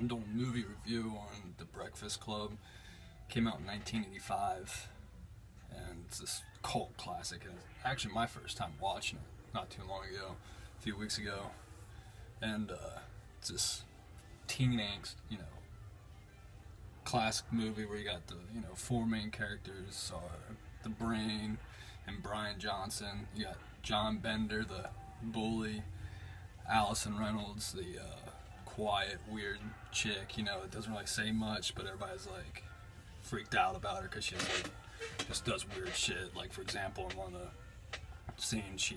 I'm doing a movie review on The Breakfast Club. Came out in 1985, and it's this cult classic. And it's actually my first time watching it, not too long ago, a few weeks ago. And it's this teen angst, classic movie where you got the, four main characters are the Brain and Brian Johnson. You got John Bender, the bully, Allison Reynolds, the quiet, weird chick, it doesn't really say much, but everybody's like freaked out about her because she just does weird shit. Like, for example, in one of the scenes, she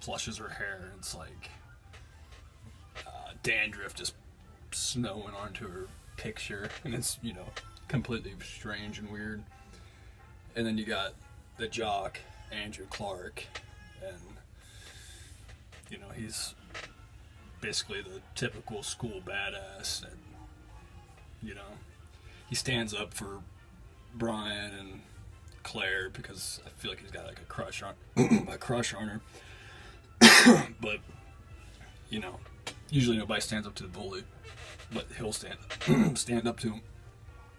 flushes her hair and it's like dandruff just snowing onto her picture, and it's, completely strange and weird. And then you got the jock, Andrew Clark, and he's basically the typical school badass, and he stands up for Brian and Claire because I feel like he's got like a crush on her. But usually nobody stands up to the bully, but he'll stand up to him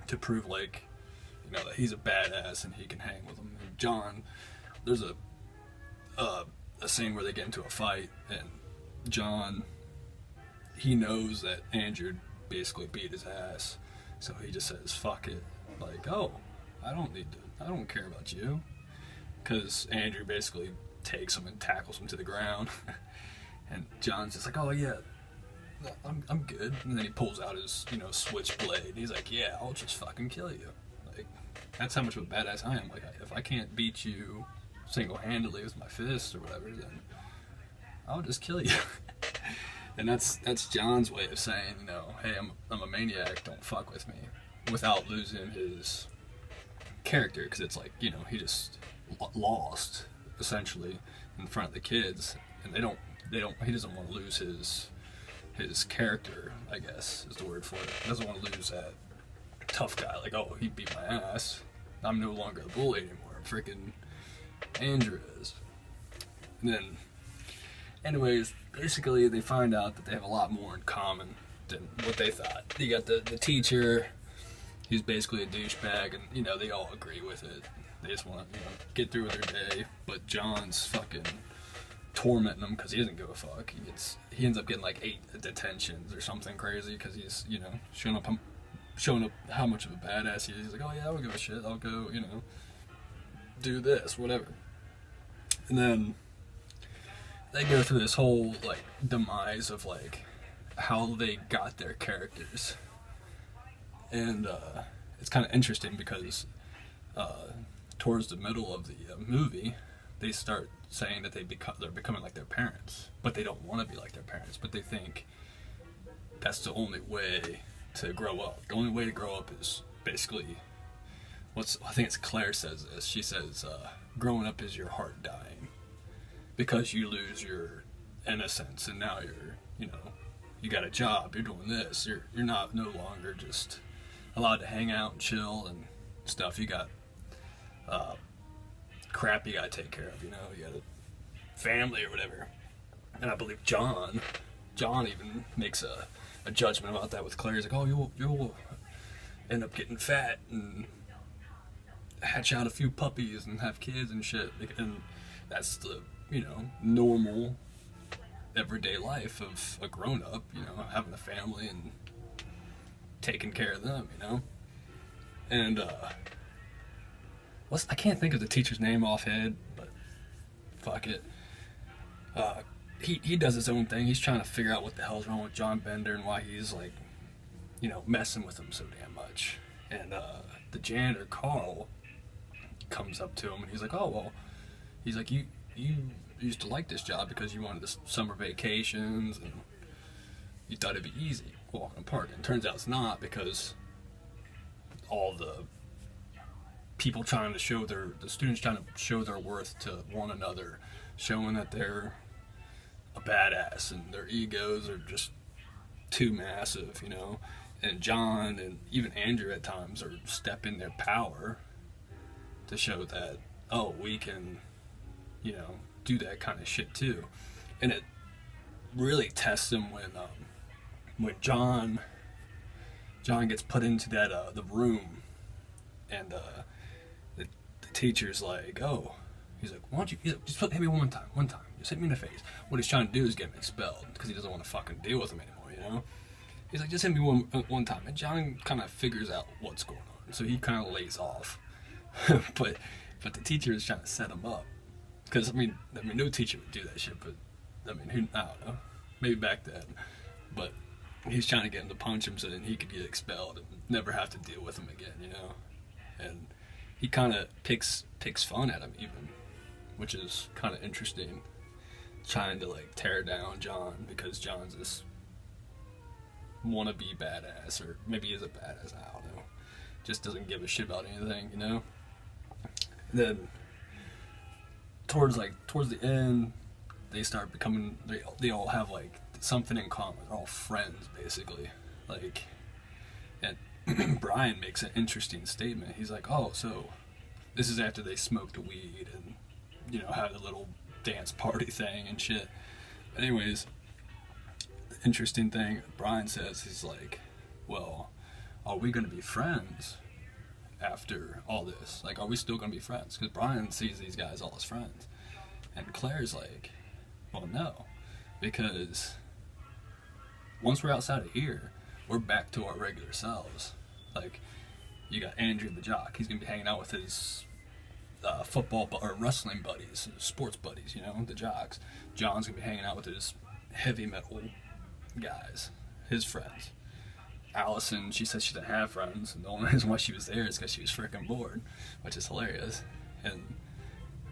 to prove that he's a badass and he can hang with him. And John, there's a scene where they get into a fight, and John, he knows that Andrew basically beat his ass, so he just says, fuck it. Like, oh, I don't care about you. Because Andrew basically takes him and tackles him to the ground. And John's just like, oh yeah, I'm good. And then he pulls out his, switchblade. And he's like, yeah, I'll just fucking kill you. Like, that's how much of a badass I am. Like, if I can't beat you single-handedly with my fist or whatever, then I'll just kill you. And that's John's way of saying, hey, I'm a maniac, don't fuck with me, without losing his character, because it's like, he just lost essentially in front of the kids, and he doesn't want to lose his character, I guess is the word for it. He doesn't want to lose that tough guy, like, oh, he beat my ass, I'm no longer the bully anymore, freaking Andrew is. And then, anyways, basically they find out that they have a lot more in common than what they thought. You got the teacher, he's basically a douchebag, and they all agree with it. They just want to get through with their day. But John's fucking tormenting them because he doesn't give a fuck. He ends up getting like 8 detentions or something crazy because he's showing up how much of a badass he is. He's like, oh yeah, I don't give a shit, I'll go do this, whatever. And then they go through this whole like demise of like how they got their characters, and it's kind of interesting because towards the middle of the movie, they start saying that they're becoming like their parents, but they don't want to be like their parents, but they think that's the only way to grow up. The only way to grow up is basically I think it's Claire says this. She says, growing up is your heart dying. Because you lose your innocence, and now you got a job, you're doing this, you're not no longer just allowed to hang out and chill and stuff. You got crap you gotta take care of, you got a family or whatever. And I believe John even makes a judgment about that with Claire. He's like, oh, you'll end up getting fat and hatch out a few puppies and have kids and shit, and that's the normal everyday life of a grown-up, having a family and taking care of them, and I can't think of the teacher's name offhand, but fuck it. He does his own thing. He's trying to figure out what the hell's wrong with John Bender and why he's like, messing with him so damn much. And the janitor, Carl, comes up to him and he's like, oh, well, he's like, you used to like this job because you wanted the summer vacations and you thought it'd be easy walking apart. And it turns out it's not, because all the people the students trying to show their worth to one another, showing that they're a badass and their egos are just too massive, and John and even Andrew at times are stepping their power to show that, oh, we can, do that kind of shit too. And it really tests them when when John gets put into that the room, and the teacher's like, oh, he's like, why don't you, he's like, just hit me one time, just hit me in the face. What he's trying to do is get him expelled because he doesn't want to fucking deal with him anymore, you know. He's like, just hit me one time, and John kind of figures out what's going on, so he kind of lays off. but the teacher is trying to set him up, because I mean no teacher would do that shit, but I don't know, maybe back then, but he's trying to get him to punch him so then he could get expelled and never have to deal with him again, you know. And he kind of picks fun at him even, which is kind of interesting, trying to like tear down John because John's this wannabe badass, or maybe he's a badass, I don't know, just doesn't give a shit about anything, you know. Then towards the end, they start becoming, they all have like something in common. They're all friends basically, like. And Brian makes an interesting statement. He's like, oh, so this is after they smoked weed and, you know, had a little dance party thing and shit. But anyways, the interesting thing Brian says, he's like, well, are we going to be friends after all this? Like, are we still going to be friends? Because Brian sees these guys all as friends. And Claire's like, well, no. Because once we're outside of here, we're back to our regular selves. Like, you got Andrew the jock. He's going to be hanging out with his football or wrestling buddies, sports buddies, you know, the jocks. John's going to be hanging out with his heavy metal guys, his friends. Allison, she says she doesn't have friends, and the only reason why she was there is because she was freaking bored, which is hilarious. And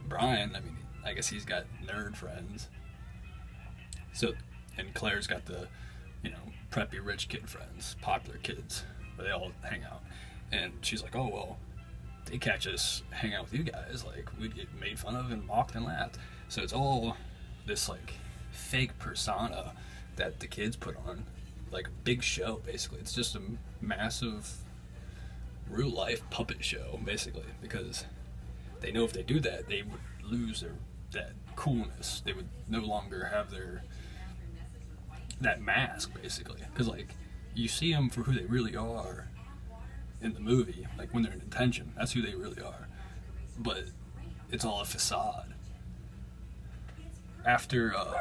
Brian, I mean, I guess he's got nerd friends. So, and Claire's got the, you know, preppy rich kid friends, popular kids, where they all hang out. And she's like, oh, well, they catch us hang out with you guys, like, we'd get made fun of and mocked and laughed. So it's all this, like, fake persona that the kids put on, like a big show, basically. It's just a massive, real-life puppet show, basically, because they know if they do that, they would lose that coolness. They would no longer have that mask, basically, because like you see them for who they really are in the movie, like when they're in detention, that's who they really are, but it's all a facade. After all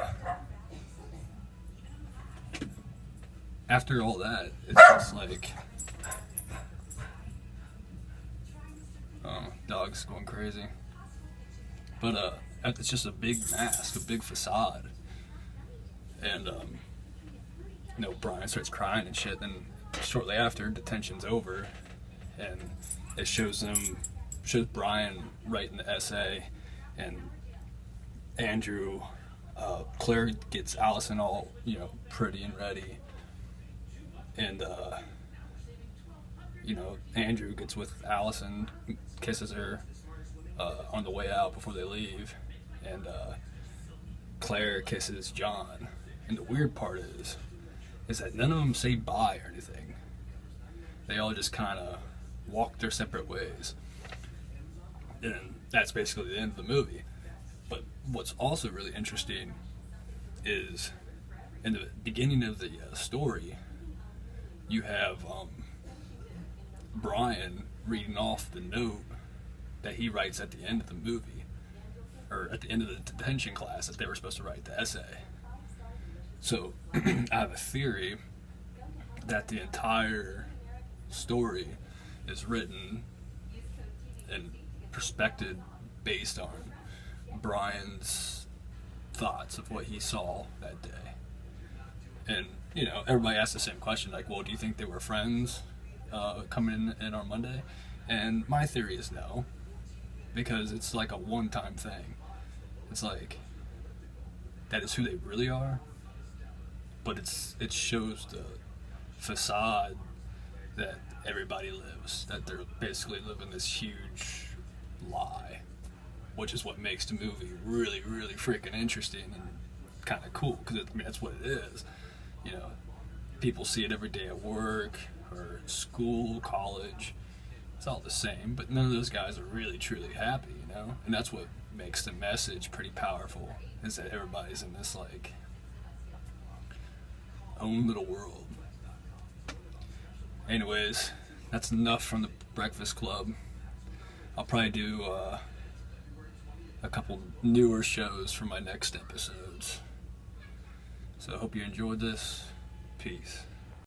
that, it's just like, oh, dog's going crazy, but it's just a big mask, a big facade. And you know, Brian starts crying and shit. Then shortly after, detention's over, and it shows Brian writing the essay, and Andrew, Claire gets Allison all, you know, pretty and ready, and you know, Andrew gets with Allison, kisses her on the way out before they leave, and Claire kisses John. And the weird part is that none of them say bye or anything. They all just kind of walk their separate ways. And that's basically the end of the movie. But what's also really interesting is in the beginning of the story, you have Brian reading off the note that he writes at the end of the movie, or at the end of the detention class that they were supposed to write the essay. So, I have a theory that the entire story is written and perspective based on Brian's thoughts of what he saw that day. And, you know, everybody asks the same question, like, well, do you think they were friends coming in on Monday? And my theory is no, because it's like a one-time thing. It's like, that is who they really are. But it shows the facade that everybody lives, that they're basically living this huge lie, which is what makes the movie really, really freaking interesting and kind of cool, because I mean, that's what it is. You know, people see it every day at work or school, college. It's all the same, but none of those guys are really, truly happy, you know? And that's what makes the message pretty powerful, is that everybody's in this, like, own little world. Anyways, that's enough from the Breakfast Club. I'll probably do a couple newer shows for my next episodes. So I hope you enjoyed this. Peace.